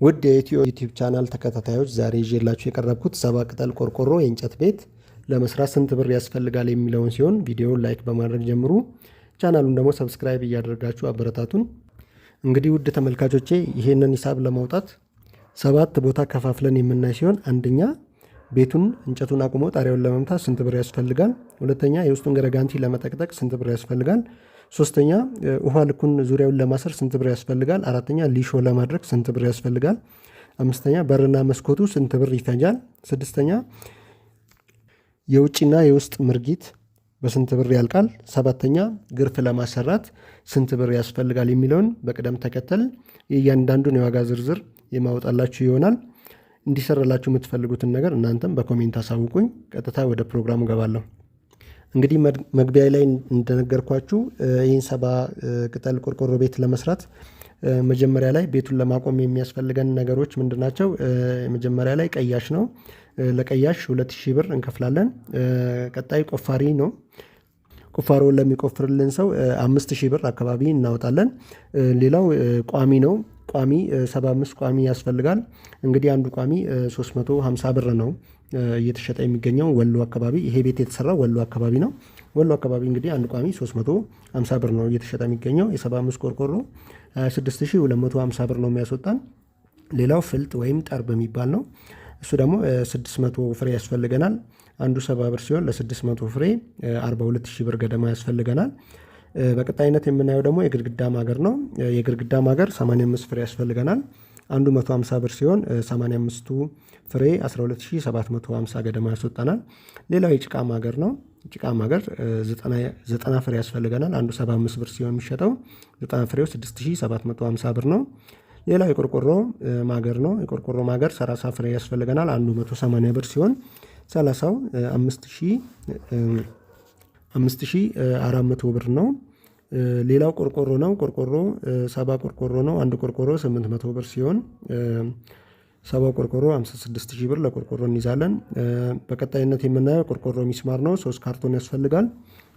ውድ የኢትዮ ዩቲዩብ ቻናል ተከታታዮች ዛሬ ይዤላችሁ የቀረብኩት 7 ቅጠል ቆርቆሮ የእንጨት ቤት ለመስራት ስንት ብር ያስፈልጋል የሚለውን ሲሆን ቪዲዮውን ላይክ በማድረግ ጀምሩ። ቻናሉን ደግሞ ሰብስክራይብ እያደረጋችሁ አበረታቱን። እንግዲህ ውድ ተመልካቾቼ ይሄንን ሂሳብ ለማውጣት 7 ቦታ ከፋፍለን የምናይ ሲሆን አንደኛ ቤቱን እንጨቱን አቁሞ ጣሪያውን ለመምታት ስንት ብር ያስፈልጋል፣ ሁለተኛ የውስጡን ገረጋንቲ ለመጠቅጠቅ ስንት ብር ያስፈልጋል፣ ሶስተኛ ውሃ ልኩን ዙሪያውን ለማሰር ስንት ብር ያስፈልጋል፣ አራተኛ ሊሾ ለማድረግ ስንት ብር ያስፈልጋል፣ አምስተኛ በርና መስኮቱ ስንት ብር ይፈጃል፣ ስድስተኛ የውጭና የውስጥ ምርጊት በስንት ብር ያልቃል፣ ሰባተኛ ግርፍ ለማሰራት ስንት ብር ያስፈልጋል የሚለውን በቅደም ተከተል የእያንዳንዱን የዋጋ ዝርዝር የማወጣላችሁ ይሆናል። እንዲሰራላችሁ የምትፈልጉትን ነገር እናንተም በኮሜንት አሳውቁኝ። ቀጥታ ወደ ፕሮግራሙ ገባለሁ። እንግዲህ መግቢያ ላይ እንደነገርኳችሁ ይህን 7 ቅጠል ቆርቆሮ ቤት ለመስራት መጀመሪያ ላይ ቤቱን ለማቆም የሚያስፈልገን ነገሮች ምንድናቸው? መጀመሪያ ላይ ቀያሽ ነው። ለቀያሽ 2000 ብር እንከፍላለን። ቀጣይ ቆፋሪ ነው። ቁፋሮውን ለሚቆፍርልን ሰው 5000 ብር አካባቢ እናወጣለን። ሌላው ቋሚ ነው። ቋሚ 75 ቋሚ ያስፈልጋል። እንግዲህ አንዱ ቋሚ 350 ብር ነው እየተሸጠ የሚገኘው ወሎ አካባቢ። ይሄ ቤት የተሰራው ወሎ አካባቢ ነው። ወሎ አካባቢ እንግዲህ አንዱ ቋሚ 350 ብር ነው እየተሸጠ የሚገኘው። የ75 ቆርቆሮ 26250 ብር ነው የሚያስወጣን። ሌላው ፍልጥ ወይም ጠርብ የሚባል ነው። እሱ ደግሞ 600 ፍሬ ያስፈልገናል። አንዱ 70 ብር ሲሆን ለ600 ፍሬ 42000 ብር ገደማ ያስፈልገናል። በቀጣይነት የምናየው ደግሞ የግድግዳ ማገር ነው። የግድግዳ ማገር 85 ፍሬ ያስፈልገናል። አንዱ 150 ብር ሲሆን 85ቱ ፍሬ 12750 ገደማ ያስወጣናል። ሌላው የጭቃ ማገር ነው። ጭቃ ማገር 90 ፍሬ ያስፈልገናል። አንዱ 75 ብር ሲሆን የሚሸጠው 90 ፍሬው 6750 ብር ነው። ሌላው የቆርቆሮ ማገር ነው። የቆርቆሮ ማገር 30 ፍሬ ያስፈልገናል። አንዱ 180 ብር ሲሆን 30ው 5400 ብር ነው። ሌላው ቆርቆሮ ነው። ቆርቆሮ 70 ቆርቆሮ ነው። አንድ ቆርቆሮ 800 ብር ሲሆን 70 ቆርቆሮ 56000 ብር ለቆርቆሮ እንይዛለን። በቀጣይነት የምናየው ቆርቆሮ ሚስማር ነው። 3 ካርቶን ያስፈልጋል።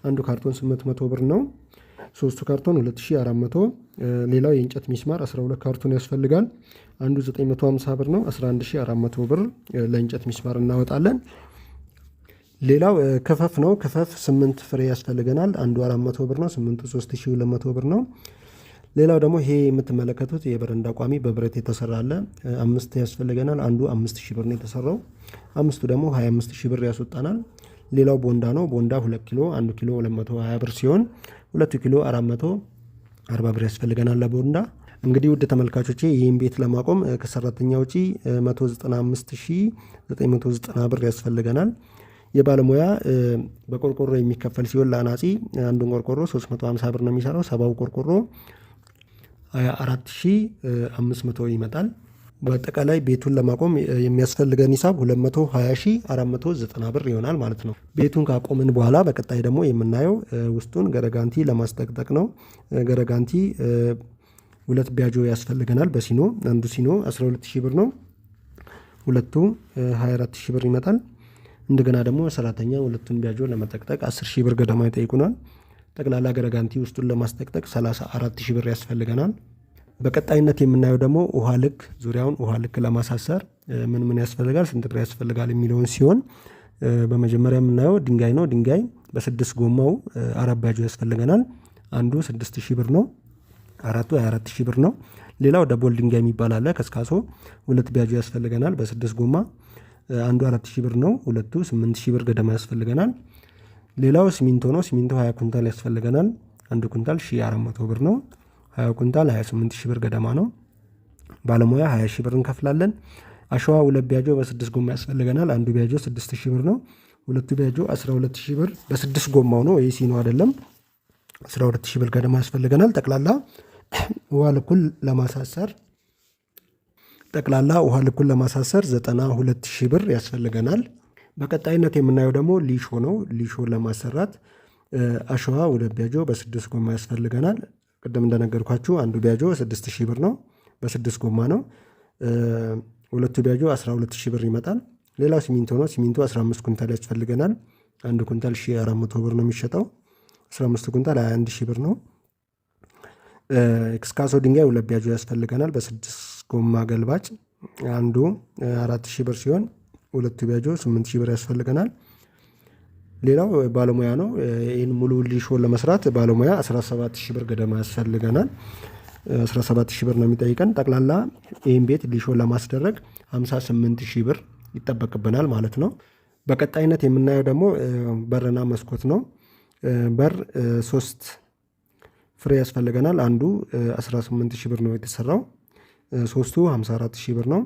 አንዱ ካርቶን 800 ብር ነው። 3ቱ ካርቶን 2400። ሌላው የእንጨት ሚስማር 12 ካርቶን ያስፈልጋል። አንዱ 950 ብር ነው። 11400 ብር ለእንጨት ሚስማር እናወጣለን። ሌላው ክፈፍ ነው። ክፈፍ 8 ፍሬ ያስፈልገናል። አንዱ 400 ብር ነው። 8ቱ 3200 ብር ነው። ሌላው ደግሞ ይሄ የምትመለከቱት የበረንዳ ቋሚ በብረት የተሰራ አለ። 5 ያስፈልገናል። አንዱ 5000 ብር ነው የተሰራው። 5ቱ ደግሞ 25000 ብር ያስወጣናል። ሌላው ቦንዳ ነው። ቦንዳ 2 ኪሎ 1 ኪሎ 220 ብር ሲሆን 2 ኪሎ 440 ብር ያስፈልገናል ለቦንዳ። እንግዲህ ውድ ተመልካቾቼ ይህን ቤት ለማቆም ከሰራተኛ ውጪ 195990 ብር ያስፈልገናል። የባለሙያ በቆርቆሮ የሚከፈል ሲሆን ለአናጺ አንዱን ቆርቆሮ 350 ብር ነው የሚሰራው። 70 ቆርቆሮ 24500 ይመጣል። በአጠቃላይ ቤቱን ለማቆም የሚያስፈልገን ሂሳብ 220490 ብር ይሆናል ማለት ነው። ቤቱን ካቆምን በኋላ በቀጣይ ደግሞ የምናየው ውስጡን ገረጋንቲ ለማስጠቅጠቅ ነው። ገረጋንቲ 2 ቢያጆ ያስፈልገናል። በሲኖ አንዱ ሲኖ 12000 ብር ነው። ሁለቱ 24000 ብር ይመጣል። እንደገና ደግሞ ሰራተኛ ሁለቱን ቢያጆ ለመጠቅጠቅ 10000 ብር ገደማ ይጠይቁናል። ጠቅላላ ገረጋንቲ ውስጡን ለማስጠቅጠቅ 34000 ብር ያስፈልገናል። በቀጣይነት የምናየው ደግሞ ውሃ ልክ ዙሪያውን ውሃ ልክ ለማሳሰር ምን ያስፈልጋል፣ ስንት ብር ያስፈልጋል የሚለውን ሲሆን በመጀመሪያ የምናየው ድንጋይ ነው። ድንጋይ በ6 ጎማው 4 ቢያጆ ያስፈልገናል። አንዱ 6000 ብር ነው። አራቱ 24000 ብር ነው። ሌላው ደቦል ድንጋይ የሚባል አለ። ከስካሶ 2 ቢያጆ ያስፈልገናል በ6 ጎማ። አንዱ 4000 ብር ነው። ሁለቱ 8000 ብር ገደማ ያስፈልገናል። ሌላው ሲሚንቶ ነው። ሲሚንቶ 20 ኩንታል ያስፈልገናል። አንዱ ኩንታል 1400 ብር ነው። 20 ኩንታል 28000 ብር ገደማ ነው። ባለሙያ 20000 ብር እንከፍላለን። አሸዋ 2 ቢያጆ በ6 ጎማ ያስፈልገናል። አንዱ ቢያጆ 6000 ብር ነው። ሁለቱ ቢያጆ 12000 ብር በ6 ጎማው ነው። ይህ ሲኖ አይደለም። 12000 ብር ገደማ ያስፈልገናል። ጠቅላላ ውሃ ልኩን ለማሳሰር 92000 ብር ያስፈልገናል። በቀጣይነት የምናየው ደግሞ ሊሾ ነው። ሊሾ ለማሰራት አሸዋ 2 ቢያጆ በ6 ጎማ ያስፈልገናል። ቅድም እንደነገርኳችሁ አንዱ ቢያጆ 6000 ብር ነው። በ6 ጎማ ነው። ሁለቱ ቢያጆ 12000 ብር ይመጣል። ሌላው ሲሚንቶ ነው። ሲሚንቶ 15 ኩንታል ያስፈልገናል። አንዱ ኩንታል 1400 ብር ነው የሚሸጠው። 15 ኩንታል 21000 ብር ነው። ኤክስካሶ ድንጋይ 2 ቢያጆ ያስፈልገናል። በ6 ጎማ ገልባጭ አንዱ 4000 ብር ሲሆን ሁለቱ ቢያጆ 8000 ብር ያስፈልገናል። ሌላው ባለሙያ ነው። ይህን ሙሉ ሊሾ ለመስራት ባለሙያ 17000 ብር ገደማ ያስፈልገናል። 17000 ብር ነው የሚጠይቀን። ጠቅላላ ይህን ቤት ሊሾ ለማስደረግ 58000 ብር ይጠበቅብናል ማለት ነው። በቀጣይነት የምናየው ደግሞ በርና መስኮት ነው። በር 3 ፍሬ ያስፈልገናል። አንዱ 18000 ብር ነው የተሰራው። ሶስቱ 54000 ብር ነው።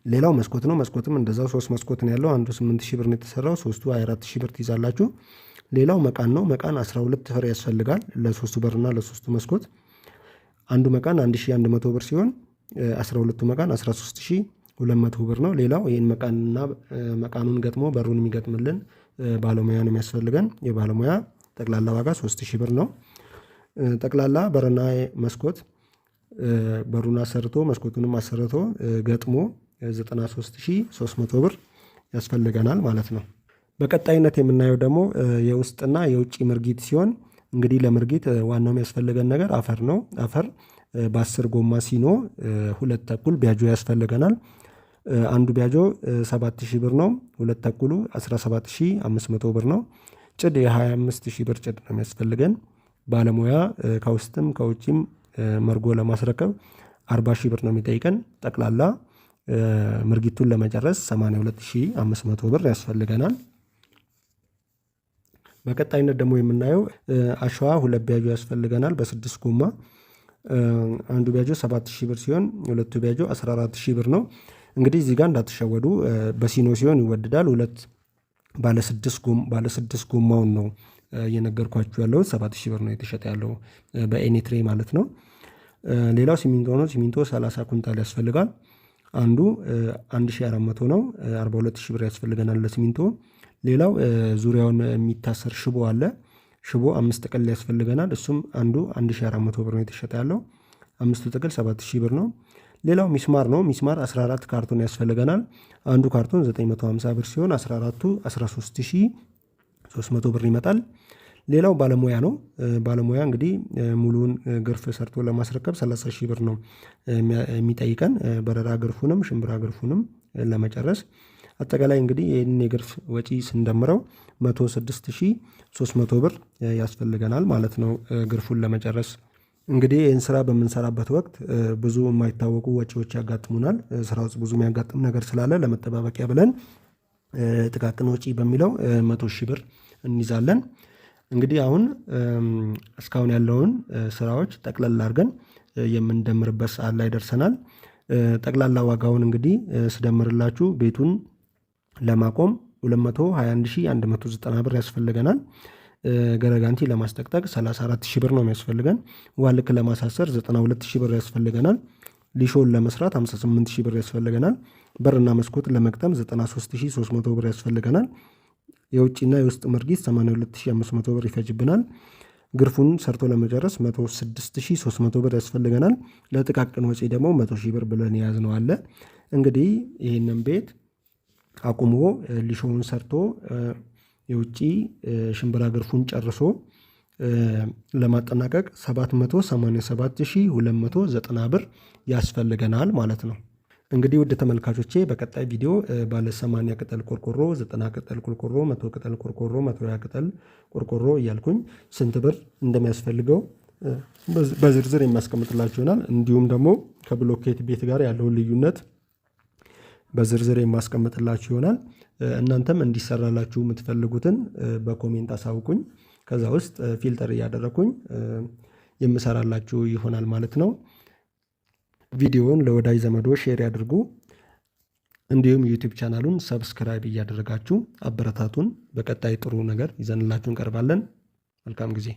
ሌላው መስኮት ነው። መስኮትም እንደዛው 3 መስኮት ነው ያለው። አንዱ 8000 ብር ነው የተሰራው። ሶስቱ 24000 ብር ትይዛላችሁ። ሌላው መቃን ነው። መቃን 12 ፍሬ ያስፈልጋል ለሶስቱ በርና ለሶስቱ መስኮት። አንዱ መቃን 1100 ብር ሲሆን 12ቱ መቃን 13200 ብር ነው። ሌላው ይህን መቃንና መቃኑን ገጥሞ በሩን የሚገጥምልን ባለሙያ ነው የሚያስፈልገን። የባለሙያ ጠቅላላ ዋጋ 3000 ብር ነው። ጠቅላላ በርና መስኮት በሩን አሰርቶ መስኮቱንም አሰርቶ ገጥሞ 93300 ብር ያስፈልገናል ማለት ነው። በቀጣይነት የምናየው ደግሞ የውስጥና የውጭ ምርጊት ሲሆን እንግዲህ ለምርጊት ዋናው የሚያስፈልገን ነገር አፈር ነው። አፈር በ10 ጎማ ሲኖ 2 ተኩል ቢያጆ ያስፈልገናል። አንዱ ቢያጆ 7000 ብር ነው። 2 ተኩሉ 17500 ብር ነው። ጭድ የ25000 ብር ጭድ ነው የሚያስፈልገን። ባለሙያ ከውስጥም ከውጭም መርጎ ለማስረከብ 40000 ብር ነው የሚጠይቀን። ጠቅላላ ምርጊቱን ለመጨረስ 82500 ብር ያስፈልገናል። በቀጣይነት ደግሞ የምናየው አሸዋ 2 ቢያጆ ያስፈልገናል በ6 ጎማ። አንዱ ቢያጆ 7000 ብር ሲሆን ሁለቱ ቢያጆ 14000 ብር ነው። እንግዲህ እዚህ ጋር እንዳትሸወዱ፣ በሲኖ ሲሆን ይወደዳል። ባለ 6 ጎማውን ነው እየነገርኳችሁ ያለው 7000 ብር ነው የተሸጠ ያለው በኤኒትሬ ማለት ነው። ሌላው ሲሚንቶ ነው። ሲሚንቶ 30 ኩንታል ያስፈልጋል። አንዱ 1400 ነው። 42000 ብር ያስፈልገናል ለሲሚንቶ። ሌላው ዙሪያውን የሚታሰር ሽቦ አለ። ሽቦ 5 ጥቅል ያስፈልገናል። እሱም አንዱ 1400 ብር ነው የተሸጠ ያለው። 5ቱ ጥቅል 7000 ብር ነው። ሌላው ሚስማር ነው። ሚስማር 14 ካርቶን ያስፈልገናል። አንዱ ካርቶን 950 ብር ሲሆን 14ቱ 13300 ብር ይመጣል። ሌላው ባለሙያ ነው። ባለሙያ እንግዲህ ሙሉውን ግርፍ ሰርቶ ለማስረከብ 30000 ብር ነው የሚጠይቀን። በረራ ግርፉንም ሽምብራ ግርፉንም ለመጨረስ አጠቃላይ እንግዲህ ይህንን የግርፍ ወጪ ስንደምረው 106300 ብር ያስፈልገናል ማለት ነው ግርፉን ለመጨረስ። እንግዲህ ይህን ስራ በምንሰራበት ወቅት ብዙ የማይታወቁ ወጪዎች ያጋጥሙናል። ስራ ውስጥ ብዙ የሚያጋጥም ነገር ስላለ ለመጠባበቂያ ብለን ጥቃቅን ወጪ በሚለው 100,000 ብር እንይዛለን። እንግዲህ አሁን እስካሁን ያለውን ስራዎች ጠቅለል አድርገን የምንደምርበት ሰዓት ላይ ደርሰናል። ጠቅላላ ዋጋውን እንግዲህ ስደምርላችሁ ቤቱን ለማቆም 221190 ብር ያስፈልገናል። ገረጋንቲ ለማስጠቅጠቅ 34000 ብር ነው የሚያስፈልገን። ዋልክ ለማሳሰር 92000 ብር ያስፈልገናል። ሊሾን ለመስራት 58000 ብር ያስፈልገናል። በርና መስኮት ለመግጠም 93300 ብር ያስፈልገናል። የውጭና የውስጥ ምርጊት 82500 ብር ይፈጅብናል። ግርፉን ሰርቶ ለመጨረስ 106300 ብር ያስፈልገናል። ለጥቃቅን ወጪ ደግሞ 100,000 ብር ብለን የያዝነው አለ። እንግዲህ ይህንን ቤት አቁሞ ሊሾውን ሰርቶ የውጭ ሽምብራ ግርፉን ጨርሶ ለማጠናቀቅ 787290 ብር ያስፈልገናል ማለት ነው። እንግዲህ ውድ ተመልካቾቼ በቀጣይ ቪዲዮ ባለ 80 ቅጠል ቆርቆሮ፣ 90 ቅጠል ቆርቆሮ፣ 100 ቅጠል ቆርቆሮ፣ 120 ቅጠል ቆርቆሮ እያልኩኝ ስንት ብር እንደሚያስፈልገው በዝርዝር የማስቀምጥላችሁ ይሆናል። እንዲሁም ደግሞ ከብሎኬት ቤት ጋር ያለውን ልዩነት በዝርዝር የማስቀምጥላችሁ ይሆናል። እናንተም እንዲሰራላችሁ የምትፈልጉትን በኮሜንት አሳውቁኝ። ከዛ ውስጥ ፊልተር እያደረኩኝ የምሰራላችሁ ይሆናል ማለት ነው። ቪዲዮውን ለወዳጅ ዘመዶ ሼር ያድርጉ። እንዲሁም ዩቲዩብ ቻናሉን ሰብስክራይብ እያደረጋችሁ አበረታቱን። በቀጣይ ጥሩ ነገር ይዘንላችሁ እንቀርባለን። መልካም ጊዜ